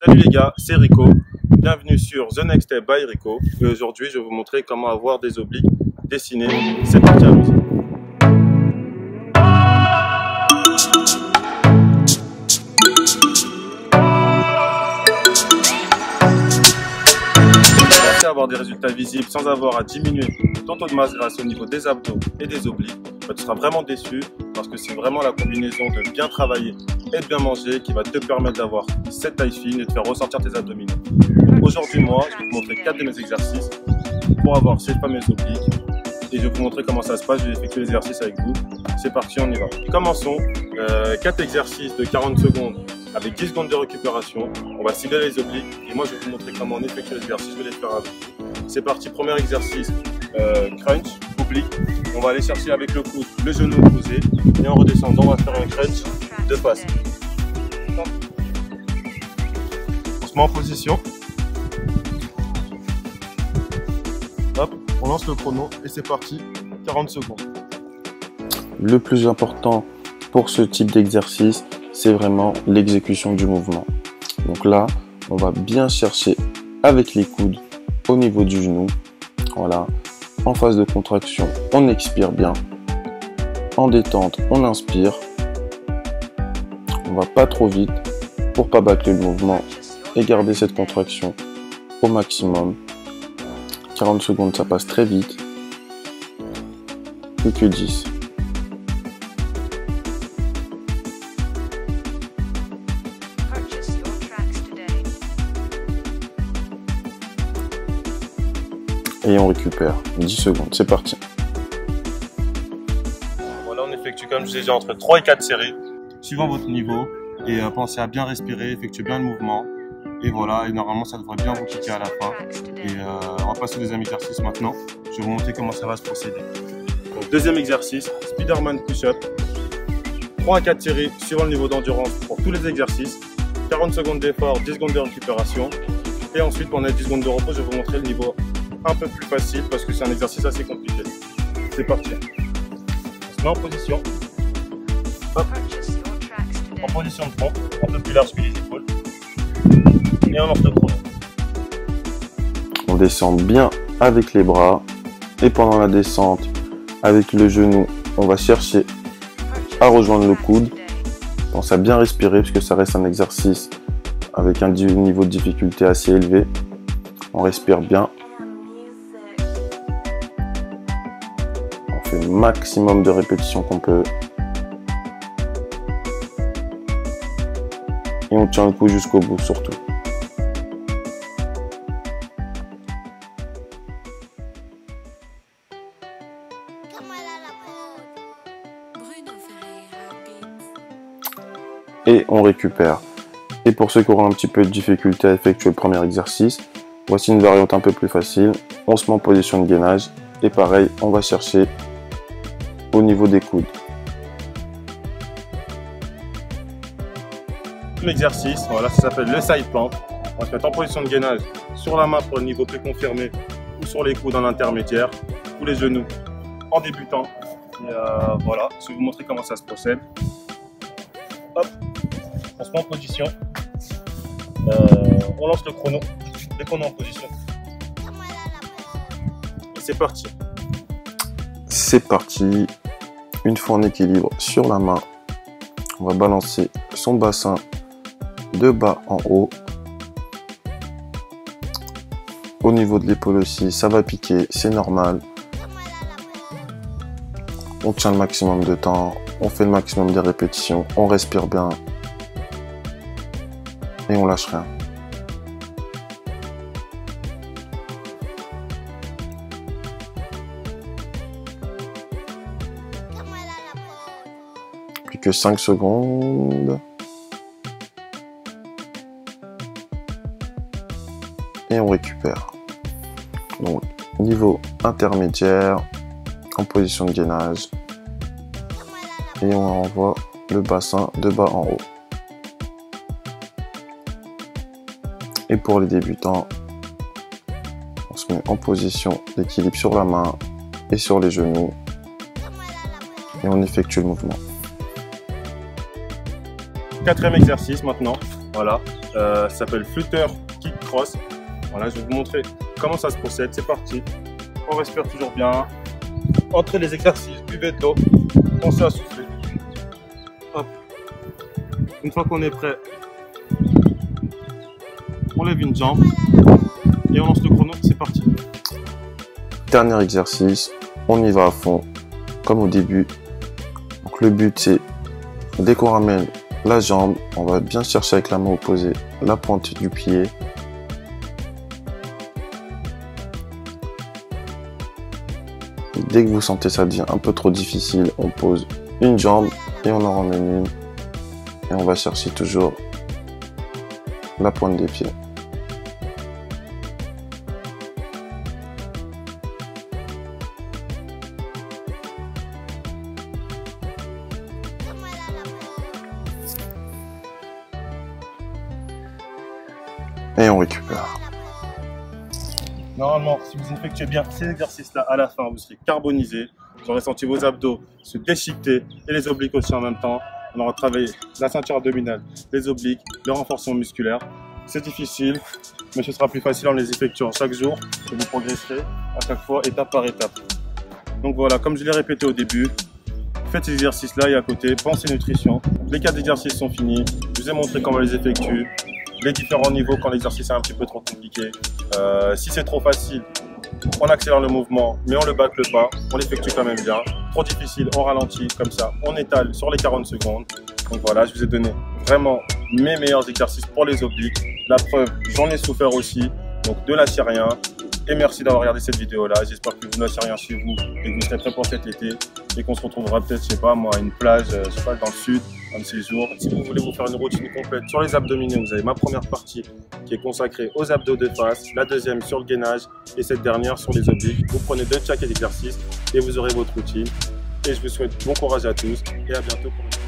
Salut les gars, c'est Rico. Bienvenue sur The Next Step by Rico. Et aujourd'hui, je vais vous montrer comment avoir des obliques dessinés. C'est parti, allons-y. Pour avoir des résultats visibles sans avoir à diminuer ton taux de masse grâce au niveau des abdos et des obliques, tu seras vraiment déçu parce que c'est vraiment la combinaison de bien travailler et de bien manger qui va te permettre d'avoir cette taille fine et de faire ressortir tes abdominaux. Aujourd'hui, moi, je vais te montrer 4 de mes exercices pour avoir ces fameux obliques et je vais vous montrer comment ça se passe. Je vais effectuer l'exercice avec vous. C'est parti, on y va. Commençons. 4 exercices de 40 secondes avec 10 secondes de récupération. On va cibler les obliques et moi je vais vous montrer comment on effectue l'exercice. Je vais les faire avec vous. C'est parti, premier exercice, crunch, oblique. On va aller chercher avec le coude le genou opposé et en redescendant on va faire un crunch de face. On se met en position. Hop, on lance le chrono et c'est parti, 40 secondes. Le plus important pour ce type d'exercice, c'est vraiment l'exécution du mouvement. Donc là, on va bien chercher avec les coudes au niveau du genou. Voilà. En phase de contraction, on expire bien. En détente, on inspire. On va pas trop vite pour pas bâcler le mouvement et garder cette contraction au maximum. 40 secondes, ça passe très vite. Plus que 10. Et on récupère 10 secondes, c'est parti. Voilà, on effectue comme je disais entre 3 et 4 séries, suivant votre niveau. Et pensez à bien respirer, effectuez bien le mouvement. Et voilà, et normalement ça devrait bien vous piquer à la fin. Et on va passer au deuxième exercice maintenant. Je vais vous montrer comment ça va se procéder. Donc, deuxième exercice, Spider-Man push-up. 3 à 4 séries suivant le niveau d'endurance pour tous les exercices. 40 secondes d'effort, 10 secondes de récupération. Et ensuite, pendant les 10 secondes de repos, je vais vous montrer le niveau un peu plus facile parce que c'est un exercice assez compliqué. C'est parti. On se met en position. Hop. En position de pompe, un peu plus large que les épaules. Et on lance le chrono. On descend bien avec les bras. Et pendant la descente, avec le genou, on va chercher à rejoindre le coude. Pensez à bien respirer parce que ça reste un exercice avec un niveau de difficulté assez élevé. On respire bien. On fait le maximum de répétitions qu'on peut. Et on tient le coup jusqu'au bout surtout. Et on récupère. Et pour ceux qui auront un petit peu de difficulté à effectuer le premier exercice, voici une variante un peu plus facile. On se met en position de gainage et pareil, on va chercher au niveau des coudes. L'exercice, voilà, ça s'appelle le side plank. On va se mettre en position de gainage sur la main pour le niveau plus confirmé ou sur les coudes en intermédiaire ou les genoux en débutant. Et voilà, je vais vous montrer comment ça se procède. Hop, on se met en position. On lance le chrono dès qu'on est en position. Et c'est parti. C'est parti. Une fois en équilibre sur la main, on va balancer son bassin de bas en haut. Au niveau de l'épaule aussi, ça va piquer, c'est normal. On tient le maximum de temps, on fait le maximum des répétitions, on respire bien et on lâche rien. Plus que 5 secondes. Et on récupère. Donc, niveau intermédiaire, en position de gainage. Et on envoie le bassin de bas en haut. Et pour les débutants, on se met en position d'équilibre sur la main et sur les genoux. Et on effectue le mouvement. Quatrième exercice maintenant. Voilà. Ça s'appelle Flutter Kick Cross. Voilà, je vais vous montrer comment ça se procède. C'est parti. On respire toujours bien. Entrez les exercices, buvez de l'eau. Pensez à souffler. Hop. Une fois qu'on est prêt, on lève une jambe et on lance le chrono. C'est parti. Dernier exercice, on y va à fond, comme au début. Donc le but c'est, dès qu'on ramène la jambe, on va bien chercher avec la main opposée la pointe du pied. Dès que vous sentez ça devient un peu trop difficile, on pose une jambe et on en ramène une. Et on va chercher toujours la pointe des pieds. Et on récupère. Normalement, si vous effectuez bien ces exercices-là, à la fin, vous serez carbonisé. Vous aurez senti vos abdos se déchiqueter et les obliques aussi en même temps. On aura travaillé la ceinture abdominale, les obliques, le renforcement musculaire. C'est difficile, mais ce sera plus facile en les effectuant chaque jour et vous progresserez à chaque fois, étape par étape. Donc voilà, comme je l'ai répété au début, faites ces exercices-là et à côté, pensez nutrition. Les 4 exercices sont finis. Je vous ai montré comment on les effectue. Les différents niveaux quand l'exercice est un petit peu trop compliqué. Si c'est trop facile, on accélère le mouvement, mais on le bâcle pas, on l'effectue quand même bien. Trop difficile, on ralentit comme ça, on étale sur les 40 secondes. Donc voilà, je vous ai donné vraiment mes meilleurs exercices pour les obliques. La preuve, j'en ai souffert aussi, donc ne lâchez rien. Et merci d'avoir regardé cette vidéo-là. J'espère que vous ne lâchez rien chez vous et que vous serez prêts pour cet été. Et qu'on se retrouvera peut-être, je sais pas moi, à une plage, je sais pas, dans le sud, un de ces jours. Si vous voulez vous faire une routine complète sur les abdominaux, vous avez ma première partie qui est consacrée aux abdos de face, la deuxième sur le gainage et cette dernière sur les obliques. Vous prenez 2 de chaque exercice et vous aurez votre routine. Et je vous souhaite bon courage à tous et à bientôt pour une